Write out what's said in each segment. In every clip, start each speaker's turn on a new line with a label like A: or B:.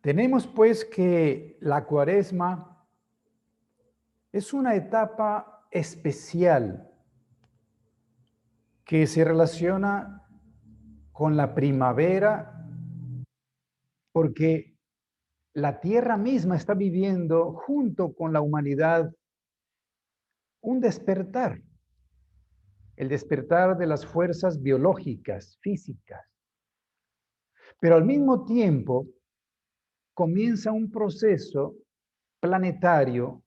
A: Tenemos pues que la Cuaresma es una etapa especial que se relaciona con la primavera porque la tierra misma está viviendo junto con la humanidad un despertar, el despertar de las fuerzas biológicas, físicas. Pero al mismo tiempo comienza un proceso planetario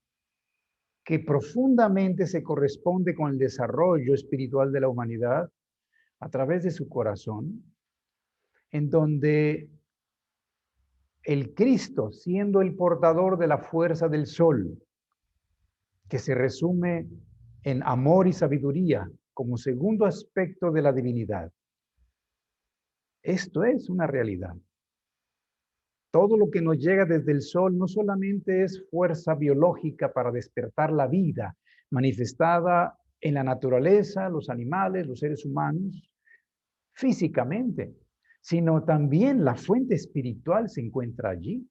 A: que profundamente se corresponde con el desarrollo espiritual de la humanidad a través de su corazón, en donde el Cristo, siendo el portador de la fuerza del sol, que se resume en amor y sabiduría como segundo aspecto de la divinidad. Esto es una realidad. Todo lo que nos llega desde el sol no solamente es fuerza biológica para despertar la vida manifestada en la naturaleza, los animales, los seres humanos, físicamente, sino también la fuente espiritual se encuentra allí.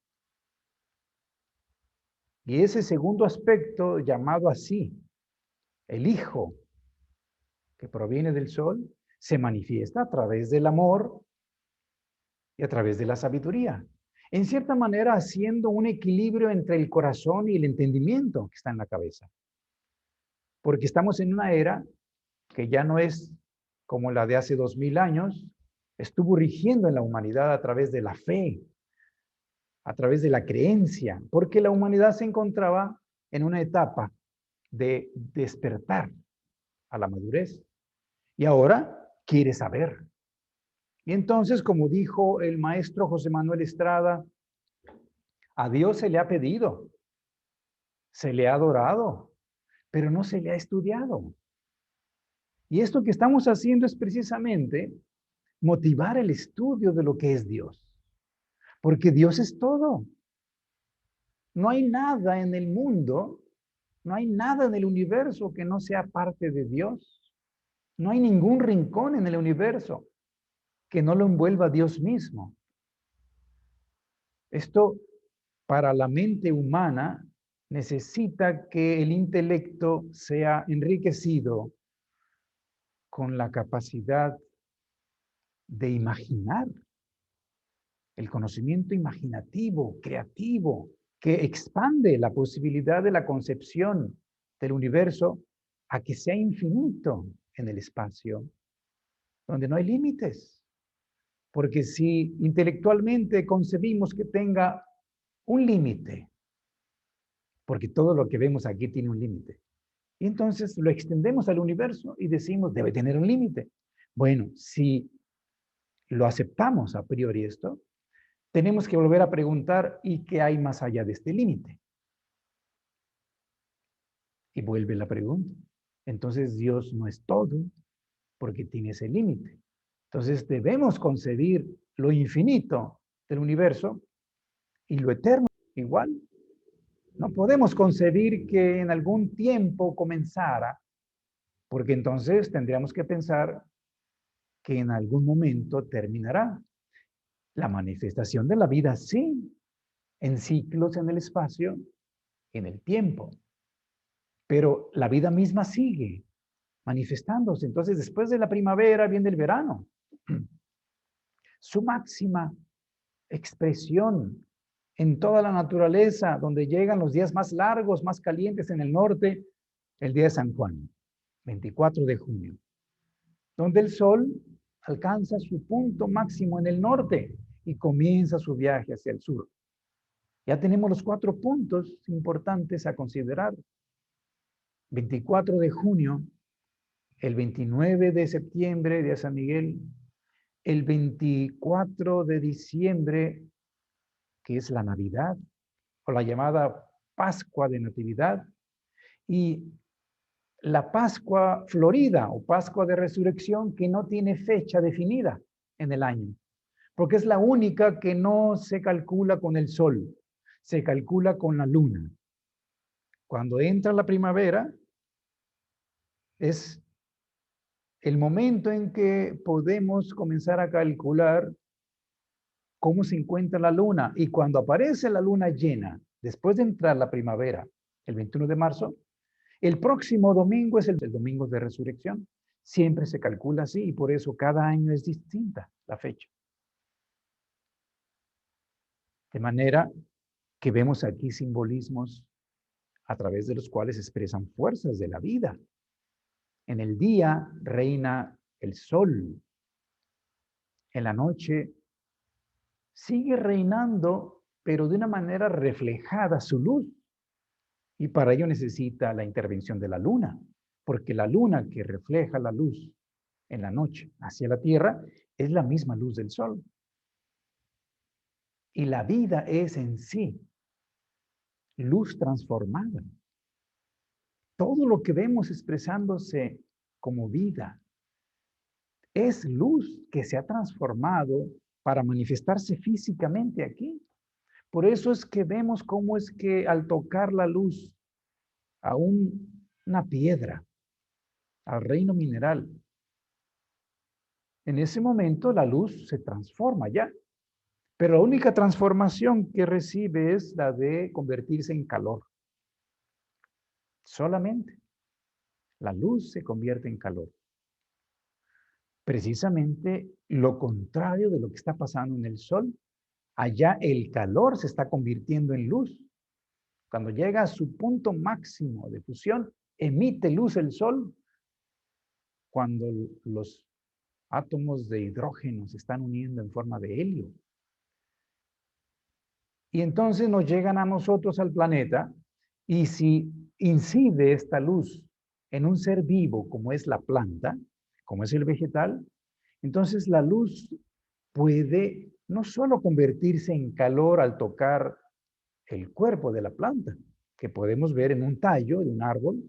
A: Y ese segundo aspecto, llamado así, el Hijo, que proviene del sol, se manifiesta a través del amor y a través de la sabiduría. En cierta manera, haciendo un equilibrio entre el corazón y el entendimiento que está en la cabeza. Porque estamos en una era que ya no es como la de hace 2000 años, estuvo rigiendo en la humanidad a través de la fe, a través de la creencia, porque la humanidad se encontraba en una etapa de despertar a la madurez y ahora quiere saber. Y entonces, como dijo el maestro José Manuel Estrada, a Dios se le ha pedido, se le ha adorado, pero no se le ha estudiado. Y esto que estamos haciendo es precisamente motivar el estudio de lo que es Dios, porque Dios es todo. No hay nada en el mundo, no hay nada en el universo que no sea parte de Dios. No hay ningún rincón en el universo que no lo envuelva Dios mismo. Esto para la mente humana necesita que el intelecto sea enriquecido con la capacidad de imaginar, el conocimiento imaginativo, creativo, que expande la posibilidad de la concepción del universo a que sea infinito en el espacio, donde no hay límites. Porque si intelectualmente concebimos que tenga un límite, porque todo lo que vemos aquí tiene un límite, y entonces lo extendemos al universo y decimos, debe tener un límite. Bueno, si lo aceptamos a priori esto, tenemos que volver a preguntar, ¿y qué hay más allá de este límite? Y vuelve la pregunta. Entonces Dios no es todo, porque tiene ese límite. Entonces debemos concebir lo infinito del universo y lo eterno igual. No podemos concebir que en algún tiempo comenzara, porque entonces tendríamos que pensar que en algún momento terminará. La manifestación de la vida, sí, en ciclos en el espacio, en el tiempo, pero la vida misma sigue manifestándose. Entonces, después de la primavera viene el verano. Su máxima expresión en toda la naturaleza, donde llegan los días más largos, más calientes en el norte, el día de San Juan, 24 de junio, donde el sol alcanza su punto máximo en el norte y comienza su viaje hacia el sur. Ya tenemos los 4 puntos importantes a considerar. 24 de junio, el 29 de septiembre, día de San Miguel, el 24 de diciembre, que es la Navidad, o la llamada Pascua de Natividad, y la Pascua Florida o Pascua de Resurrección, que no tiene fecha definida en el año, porque es la única que no se calcula con el sol, se calcula con la luna. Cuando entra la primavera, es el momento en que podemos comenzar a calcular cómo se encuentra la luna. Y cuando aparece la luna llena, después de entrar la primavera, el 21 de marzo, el próximo domingo es el domingo de resurrección. Siempre se calcula así y por eso cada año es distinta la fecha. De manera que vemos aquí simbolismos a través de los cuales se expresan fuerzas de la vida. En el día reina el sol. En la noche sigue reinando, pero de una manera reflejada su luz. Y para ello necesita la intervención de la luna, porque la luna que refleja la luz en la noche hacia la tierra es la misma luz del sol. Y la vida es en sí luz transformada. Todo lo que vemos expresándose como vida es luz que se ha transformado para manifestarse físicamente aquí. Por eso es que vemos cómo es que al tocar la luz a una piedra, al reino mineral, en ese momento la luz se transforma ya. Pero la única transformación que recibe es la de convertirse en calor. Solamente la luz se convierte en calor. Precisamente lo contrario de lo que está pasando en el sol. Allá el calor se está convirtiendo en luz. Cuando llega a su punto máximo de fusión, emite luz el sol. Cuando los átomos de hidrógeno se están uniendo en forma de helio. Y entonces nos llegan a nosotros al planeta y si incide esta luz en un ser vivo como es la planta, como es el vegetal, entonces la luz puede no solo convertirse en calor al tocar el cuerpo de la planta, que podemos ver en un tallo de un árbol,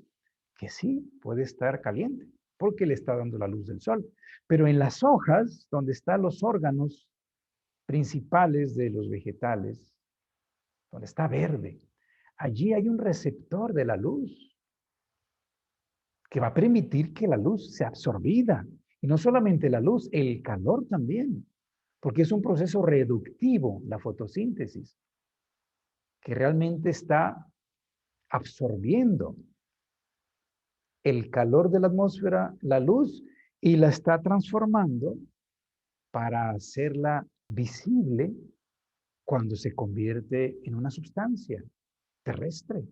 A: que sí puede estar caliente, porque le está dando la luz del sol. Pero en las hojas, donde están los órganos principales de los vegetales, donde está verde, allí hay un receptor de la luz que va a permitir que la luz sea absorbida. Y no solamente la luz, el calor también, porque es un proceso reductivo, la fotosíntesis, que realmente está absorbiendo el calor de la atmósfera, la luz, y la está transformando para hacerla visible cuando se convierte en una sustancia terrestre,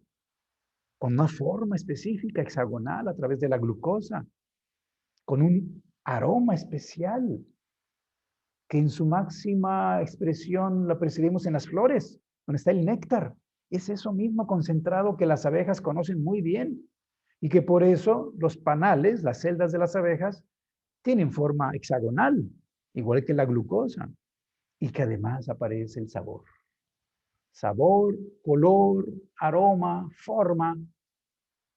A: con una forma específica, hexagonal, a través de la glucosa, con un aroma especial, que en su máxima expresión la percibimos en las flores, donde está el néctar. Es eso mismo concentrado que las abejas conocen muy bien y que por eso los panales, las celdas de las abejas, tienen forma hexagonal, igual que la glucosa, y que además aparece el sabor. Sabor, color, aroma, forma,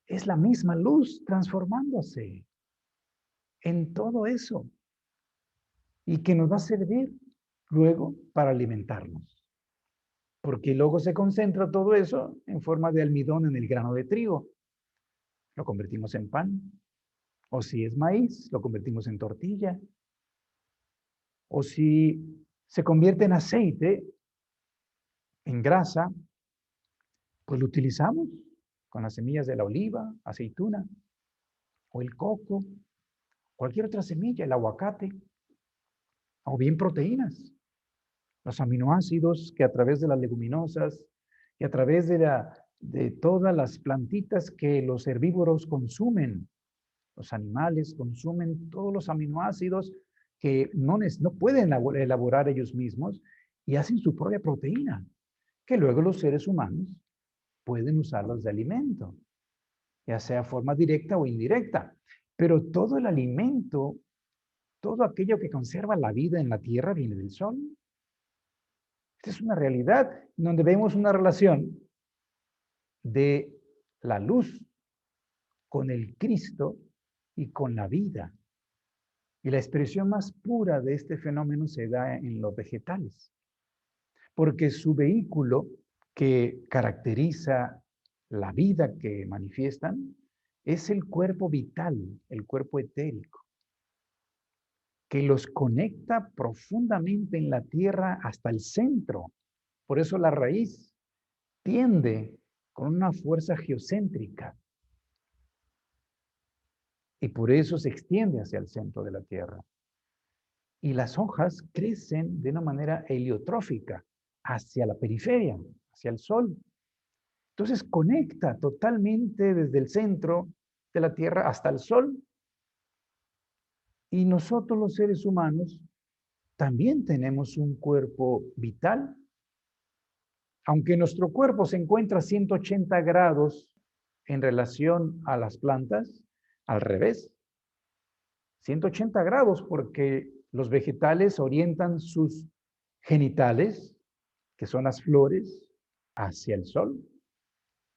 A: es la misma luz transformándose en todo eso y que nos va a servir luego para alimentarnos. Porque luego se concentra todo eso en forma de almidón en el grano de trigo. Lo convertimos en pan. O si es maíz, lo convertimos en tortilla. O si se convierte en aceite, en grasa, pues lo utilizamos con las semillas de la oliva, aceituna, o el coco, cualquier otra semilla, el aguacate, o bien proteínas. Los aminoácidos que a través de las leguminosas y a través de todas las plantitas que los herbívoros consumen, los animales consumen todos los aminoácidos que no pueden elaborar ellos mismos y hacen su propia proteína, que luego los seres humanos pueden usarlos de alimento, ya sea de forma directa o indirecta. Pero todo el alimento, todo aquello que conserva la vida en la tierra viene del sol. Esta es una realidad donde vemos una relación de la luz con el Cristo y con la vida. Y la expresión más pura de este fenómeno se da en los vegetales, porque su vehículo que caracteriza la vida que manifiestan es el cuerpo vital, el cuerpo etérico. que los conecta profundamente en la tierra hasta el centro. Por eso la raíz tiende con una fuerza geocéntrica y por eso se extiende hacia el centro de la tierra. Y las hojas crecen de una manera heliotrófica hacia la periferia, hacia el sol. Entonces conecta totalmente desde el centro de la tierra hasta el sol. Y nosotros los seres humanos también tenemos un cuerpo vital. Aunque nuestro cuerpo se encuentra a 180 grados en relación a las plantas, al revés, 180 grados porque los vegetales orientan sus genitales, que son las flores, hacia el sol,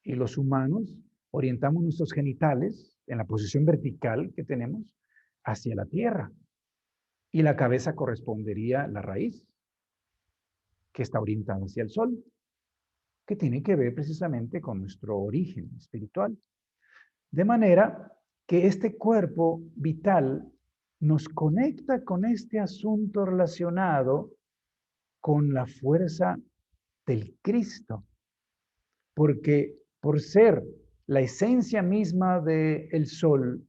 A: y los humanos orientamos nuestros genitales en la posición vertical que tenemos hacia la tierra, y la cabeza correspondería a la raíz, que está orientada hacia el sol, que tiene que ver precisamente con nuestro origen espiritual. De manera que este cuerpo vital nos conecta con este asunto relacionado con la fuerza del Cristo, porque por ser la esencia misma del sol,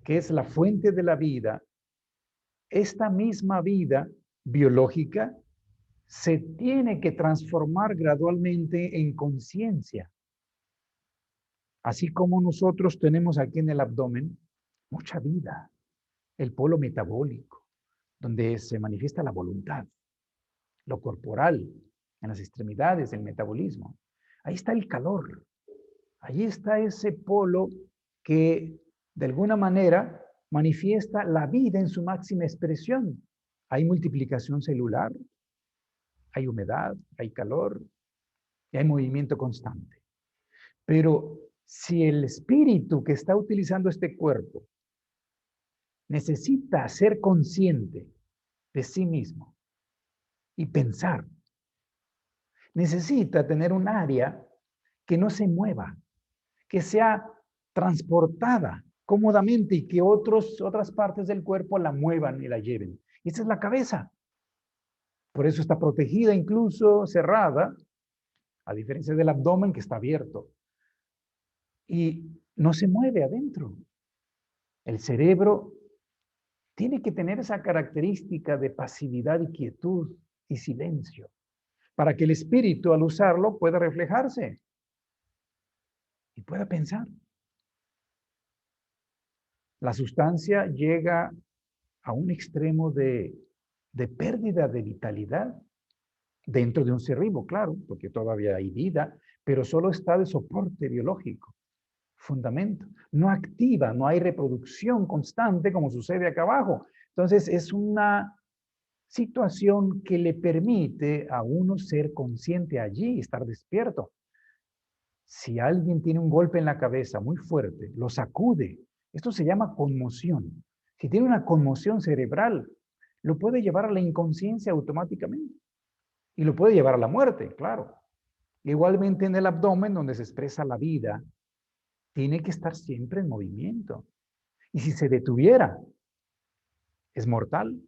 A: que es la fuente de la vida, esta misma vida biológica se tiene que transformar gradualmente en conciencia. Así como nosotros tenemos aquí en el abdomen mucha vida, el polo metabólico, donde se manifiesta la voluntad, lo corporal, en las extremidades del metabolismo. Ahí está el calor, ahí está ese polo que de alguna manera manifiesta la vida en su máxima expresión. Hay multiplicación celular, hay humedad, hay calor y hay movimiento constante. Pero si el espíritu que está utilizando este cuerpo necesita ser consciente de sí mismo y pensar, necesita tener un área que no se mueva, que sea transportada cómodamente y que otras partes del cuerpo la muevan y la lleven. Y esa es la cabeza. Por eso está protegida, incluso cerrada, a diferencia del abdomen que está abierto. Y no se mueve adentro. El cerebro tiene que tener esa característica de pasividad y quietud y silencio, para que el espíritu al usarlo pueda reflejarse y pueda pensar. La sustancia llega a un extremo de pérdida de vitalidad dentro de un ser vivo, claro, porque todavía hay vida, pero solo está de soporte biológico, fundamento. No activa, no hay reproducción constante como sucede acá abajo. Entonces es una situación que le permite a uno ser consciente allí, estar despierto. Si alguien tiene un golpe en la cabeza muy fuerte, lo sacude. Esto se llama conmoción. Si tiene una conmoción cerebral, lo puede llevar a la inconsciencia automáticamente. Y lo puede llevar a la muerte, claro. Igualmente en el abdomen, donde se expresa la vida, tiene que estar siempre en movimiento. Y si se detuviera, es mortal.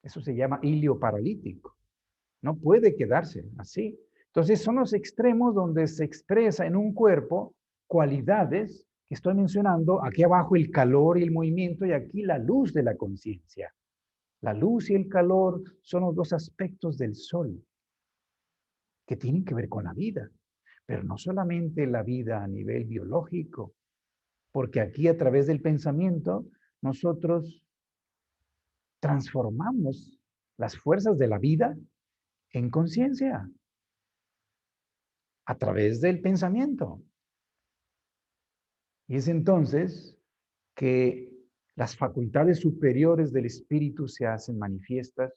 A: Eso se llama ilio paralítico. No puede quedarse así. Entonces son los extremos donde se expresa en un cuerpo cualidades que estoy mencionando. Aquí abajo el calor y el movimiento y aquí la luz de la conciencia. La luz y el calor son los dos aspectos del sol que tienen que ver con la vida, pero no solamente la vida a nivel biológico, porque aquí a través del pensamiento nosotros transformamos las fuerzas de la vida en conciencia a través del pensamiento. Y es entonces que las facultades superiores del espíritu se hacen manifiestas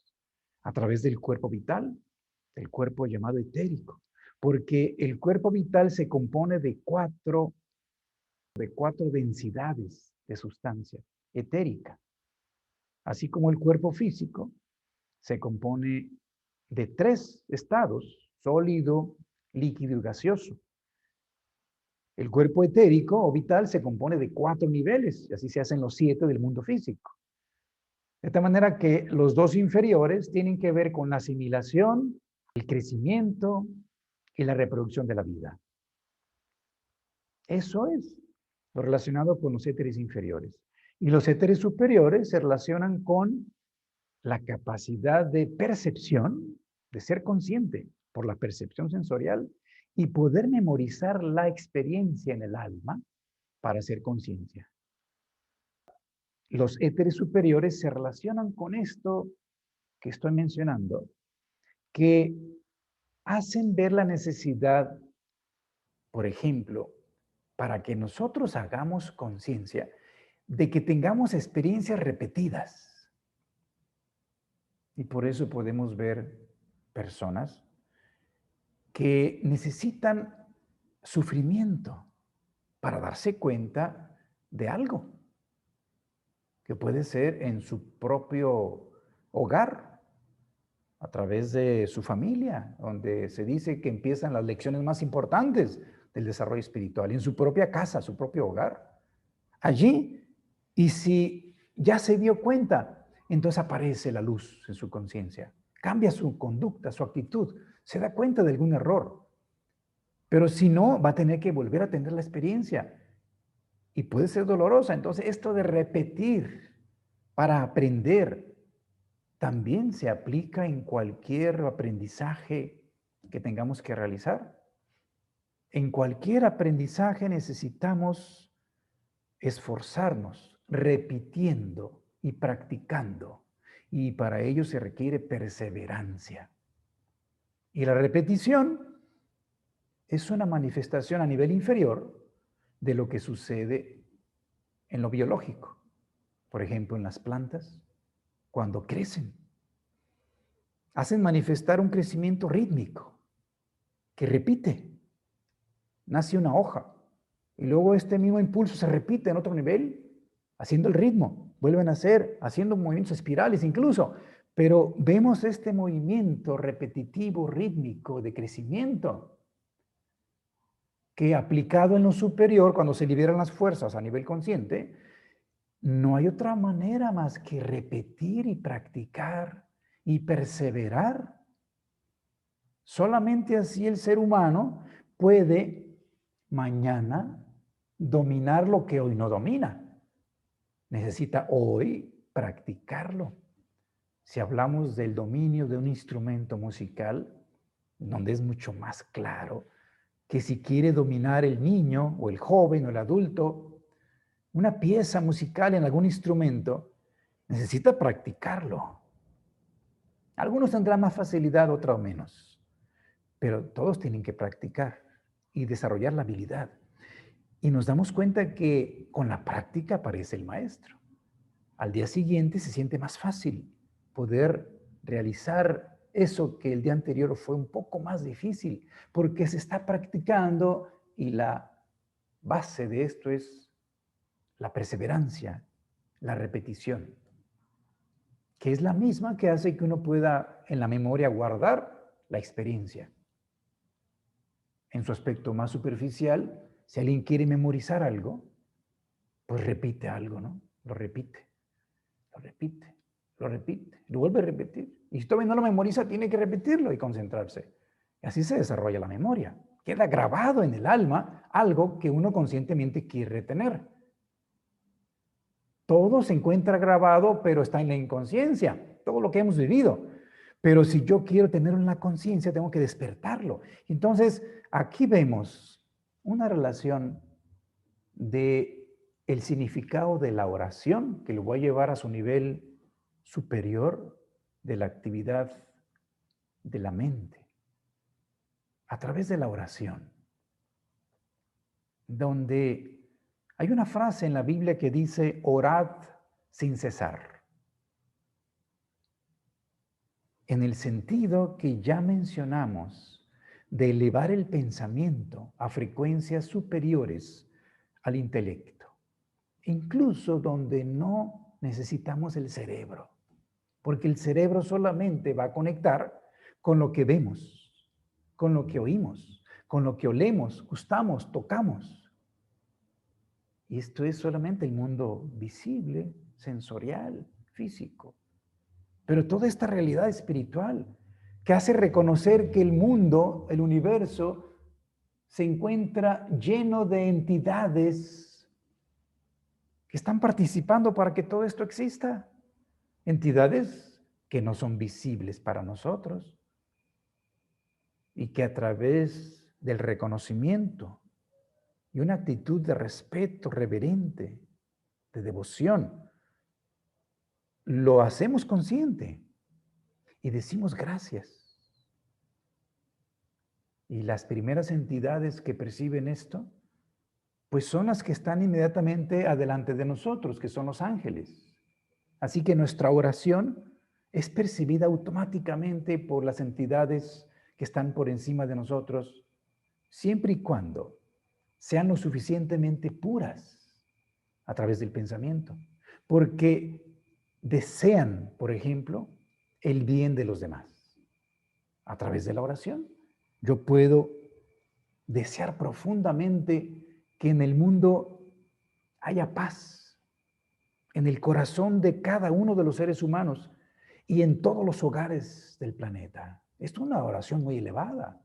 A: a través del cuerpo vital, del cuerpo llamado etérico, porque el cuerpo vital se compone de cuatro densidades de sustancia etérica, así como el cuerpo físico se compone de tres estados: sólido, líquido y gaseoso. El cuerpo etérico o vital se compone de 4 niveles, y así se hacen los 7 del mundo físico. De tal manera que los 2 inferiores tienen que ver con la asimilación, el crecimiento y la reproducción de la vida. Eso es lo relacionado con los éteres inferiores. Y los éteres superiores se relacionan con la capacidad de percepción, de ser consciente por la percepción sensorial y poder memorizar la experiencia en el alma para hacer conciencia. Los éteres superiores se relacionan con esto que estoy mencionando, que hacen ver la necesidad, por ejemplo, para que nosotros hagamos conciencia de que tengamos experiencias repetidas. Y por eso podemos ver personas que necesitan sufrimiento para darse cuenta de algo, que puede ser en su propio hogar, a través de su familia, donde se dice que empiezan las lecciones más importantes del desarrollo espiritual, en su propia casa, su propio hogar. Allí, y si ya se dio cuenta, entonces aparece la luz en su conciencia, cambia su conducta, su actitud, se da cuenta de algún error. Pero si no, va a tener que volver a tener la experiencia y puede ser dolorosa. Entonces, esto de repetir para aprender también se aplica en cualquier aprendizaje que tengamos que realizar. En cualquier aprendizaje necesitamos esforzarnos, repitiendo y practicando. Y para ello se requiere perseverancia. Y la repetición es una manifestación a nivel inferior de lo que sucede en lo biológico. Por ejemplo, en las plantas, cuando crecen, hacen manifestar un crecimiento rítmico que repite. Nace una hoja y luego este mismo impulso se repite en otro nivel, haciendo el ritmo. Vuelven a hacer, haciendo movimientos espirales incluso. Pero vemos este movimiento repetitivo, rítmico de crecimiento que aplicado en lo superior, cuando se liberan las fuerzas a nivel consciente, no hay otra manera más que repetir y practicar y perseverar. Solamente así el ser humano puede mañana dominar lo que hoy no domina. Necesita hoy practicarlo. Si hablamos del dominio de un instrumento musical, donde es mucho más claro que si quiere dominar el niño o el joven o el adulto, una pieza musical en algún instrumento, necesita practicarlo. Algunos tendrán más facilidad, otros menos, pero todos tienen que practicar y desarrollar la habilidad. Y nos damos cuenta que con la práctica aparece el maestro. Al día siguiente se siente más fácil poder realizar eso que el día anterior fue un poco más difícil, porque se está practicando y la base de esto es la perseverancia, la repetición, que es la misma que hace que uno pueda en la memoria guardar la experiencia. En su aspecto más superficial, si alguien quiere memorizar algo, pues repite algo, ¿no? Lo repite, lo repite, lo repite, lo vuelve a repetir. Y si todavía no lo memoriza, tiene que repetirlo y concentrarse. Y así se desarrolla la memoria. Queda grabado en el alma algo que uno conscientemente quiere retener. Todo se encuentra grabado, pero está en la inconsciencia, todo lo que hemos vivido. Pero si yo quiero tenerlo en la conciencia, tengo que despertarlo. Entonces, aquí vemos una relación de el significado de la oración, que lo voy a llevar a su nivel superior de la actividad de la mente, a través de la oración, donde hay una frase en la Biblia que dice, orad sin cesar, en el sentido que ya mencionamos de elevar el pensamiento a frecuencias superiores al intelecto, incluso donde no necesitamos el cerebro, porque el cerebro solamente va a conectar con lo que vemos, con lo que oímos, con lo que olemos, gustamos, tocamos. Y esto es solamente el mundo visible, sensorial, físico. Pero toda esta realidad espiritual que hace reconocer que el mundo, el universo, se encuentra lleno de entidades que están participando para que todo esto exista. Entidades que no son visibles para nosotros y que a través del reconocimiento y una actitud de respeto reverente, de devoción, lo hacemos consciente y decimos gracias. Y las primeras entidades que perciben esto, pues son las que están inmediatamente adelante de nosotros, que son los ángeles. Así que nuestra oración es percibida automáticamente por las entidades que están por encima de nosotros, siempre y cuando sean lo suficientemente puras a través del pensamiento, porque desean, por ejemplo, el bien de los demás. A través de la oración, yo puedo desear profundamente que en el mundo haya paz, en el corazón de cada uno de los seres humanos y en todos los hogares del planeta. Esto es una oración muy elevada.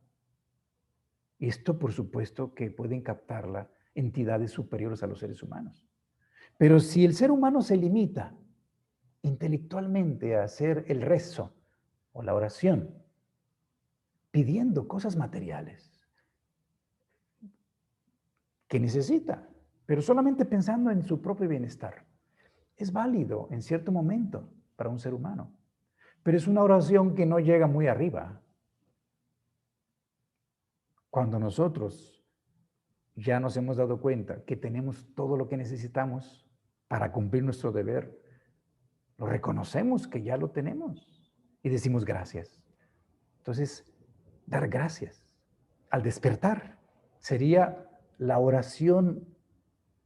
A: Esto, por supuesto, que pueden captarla entidades superiores a los seres humanos. Pero si el ser humano se limita intelectualmente a hacer el rezo o la oración, pidiendo cosas materiales que necesita, pero solamente pensando en su propio bienestar, es válido en cierto momento para un ser humano, pero es una oración que no llega muy arriba. Cuando nosotros ya nos hemos dado cuenta que tenemos todo lo que necesitamos para cumplir nuestro deber, lo reconocemos que ya lo tenemos y decimos gracias. Entonces, dar gracias al despertar sería la oración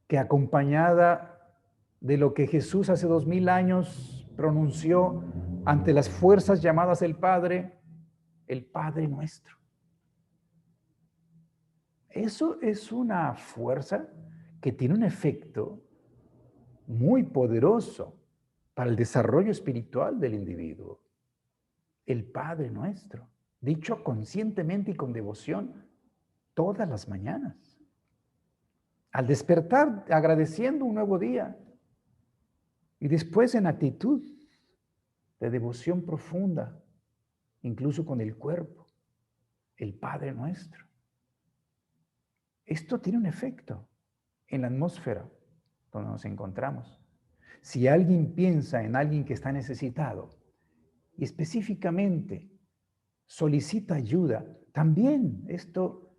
A: que, acompañada de lo que Jesús hace 2000 años pronunció ante las fuerzas llamadas el Padre Nuestro. Eso es una fuerza que tiene un efecto muy poderoso para el desarrollo espiritual del individuo. El Padre Nuestro, dicho conscientemente y con devoción todas las mañanas. Al despertar, agradeciendo un nuevo día. Y después en actitud de devoción profunda, incluso con el cuerpo, el Padre Nuestro. Esto tiene un efecto en la atmósfera donde nos encontramos. Si alguien piensa en alguien que está necesitado y específicamente solicita ayuda, también esto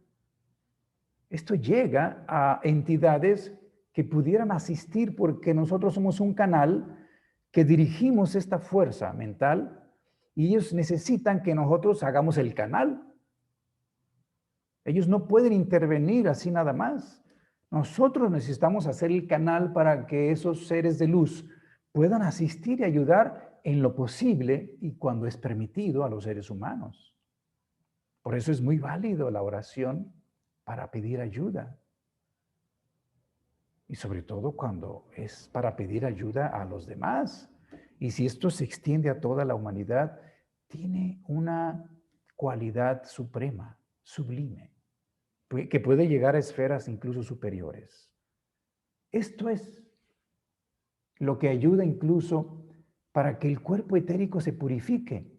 A: llega a entidades que pudieran asistir, porque nosotros somos un canal que dirigimos esta fuerza mental y ellos necesitan que nosotros hagamos el canal. Ellos no pueden intervenir así nada más. Nosotros necesitamos hacer el canal para que esos seres de luz puedan asistir y ayudar en lo posible y cuando es permitido a los seres humanos. Por eso es muy válido la oración para pedir ayuda. Y sobre todo cuando es para pedir ayuda a los demás. Y si esto se extiende a toda la humanidad, tiene una cualidad suprema, sublime, que puede llegar a esferas incluso superiores. Esto es lo que ayuda incluso para que el cuerpo etérico se purifique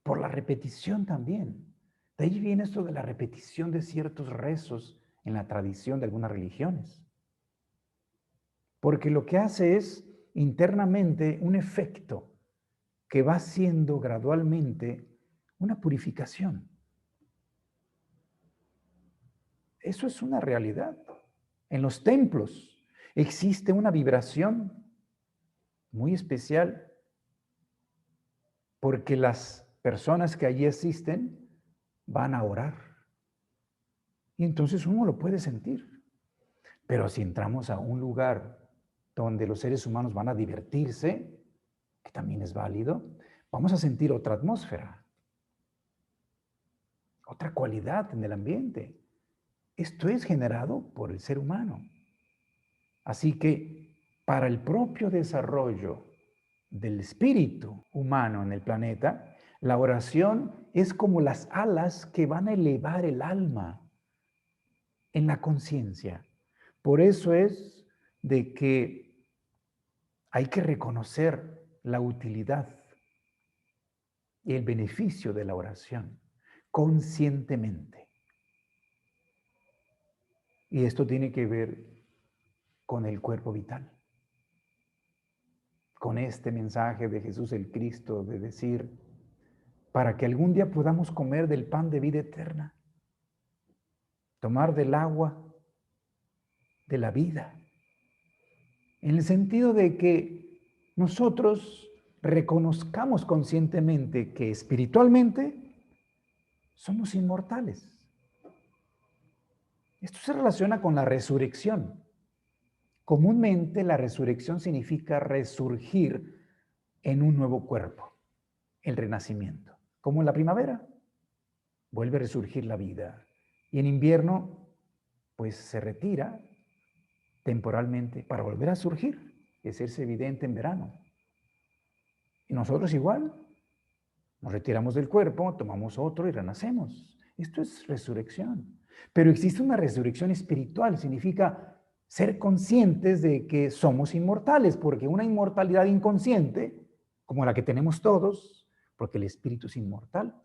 A: por la repetición también. De ahí viene esto de la repetición de ciertos rezos en la tradición de algunas religiones. Porque lo que hace es internamente un efecto que va siendo gradualmente una purificación. Eso es una realidad. En los templos existe una vibración muy especial porque las personas que allí asisten van a orar. Y entonces uno lo puede sentir. Pero si entramos a un lugar donde los seres humanos van a divertirse, que también es válido, vamos a sentir otra atmósfera, otra cualidad en el ambiente. Esto es generado por el ser humano. Así que para el propio desarrollo del espíritu humano en el planeta, la oración es como las alas que van a elevar el alma en la conciencia. Por eso es de que hay que reconocer la utilidad y el beneficio de la oración conscientemente. Y esto tiene que ver con el cuerpo vital, con este mensaje de Jesús el Cristo de decir, para que algún día podamos comer del pan de vida eterna, tomar del agua de la vida, en el sentido de que nosotros reconozcamos conscientemente que espiritualmente somos inmortales. Esto se relaciona con la resurrección. Comúnmente la resurrección significa resurgir en un nuevo cuerpo, el renacimiento. Como en la primavera, vuelve a resurgir la vida. Y en invierno, pues se retira temporalmente para volver a surgir y hacerse evidente en verano. Y nosotros igual, nos retiramos del cuerpo, tomamos otro y renacemos. Esto es resurrección. Pero existe una resurrección espiritual, significa ser conscientes de que somos inmortales, porque una inmortalidad inconsciente, como la que tenemos todos, porque el espíritu es inmortal,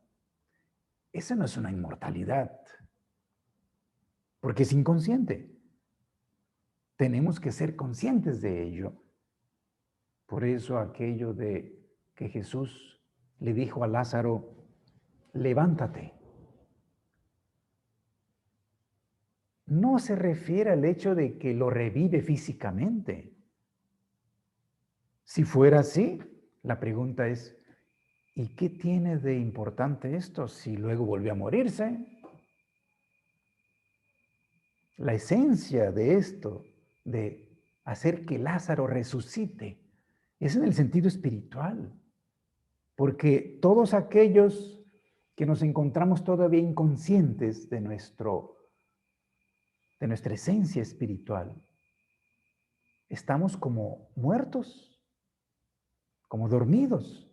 A: esa no es una inmortalidad, porque es inconsciente. Tenemos que ser conscientes de ello. Por eso aquello de que Jesús le dijo a Lázaro, levántate. No se refiere al hecho de que lo revive físicamente. Si fuera así, la pregunta es, ¿y qué tiene de importante esto si luego volvió a morirse? La esencia de esto, de hacer que Lázaro resucite, es en el sentido espiritual. Porque todos aquellos que nos encontramos todavía inconscientes de nuestra esencia espiritual, estamos como muertos, como dormidos.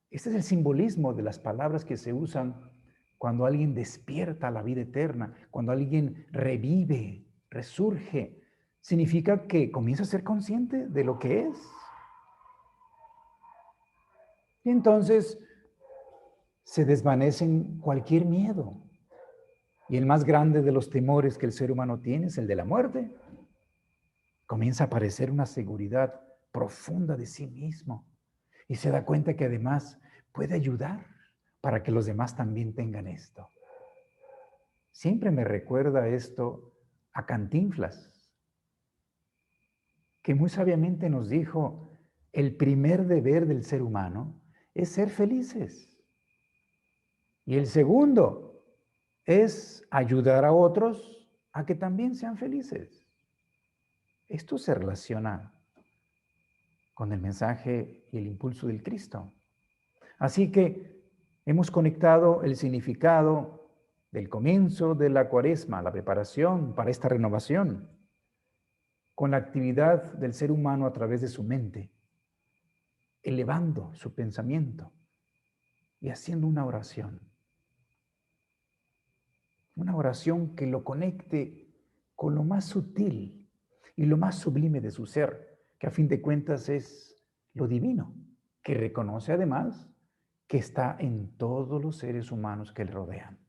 A: Este es el simbolismo de las palabras que se usan cuando alguien despierta a la vida eterna, cuando alguien revive, resurge. Significa que comienza a ser consciente de lo que es. Y entonces se desvanece cualquier miedo. Y el más grande de los temores que el ser humano tiene es el de la muerte. Comienza a aparecer una seguridad profunda de sí mismo y se da cuenta que además puede ayudar para que los demás también tengan esto. Siempre me recuerda esto a Cantinflas, que muy sabiamente nos dijo, el primer deber del ser humano es ser felices. Y el segundo es ayudar a otros a que también sean felices. Esto se relaciona con el mensaje y el impulso del Cristo. Así que hemos conectado el significado del comienzo de la Cuaresma, la preparación para esta renovación, con la actividad del ser humano a través de su mente, elevando su pensamiento y haciendo una oración que lo conecte con lo más sutil y lo más sublime de su ser, que a fin de cuentas es lo divino, que reconoce además que está en todos los seres humanos que le rodean.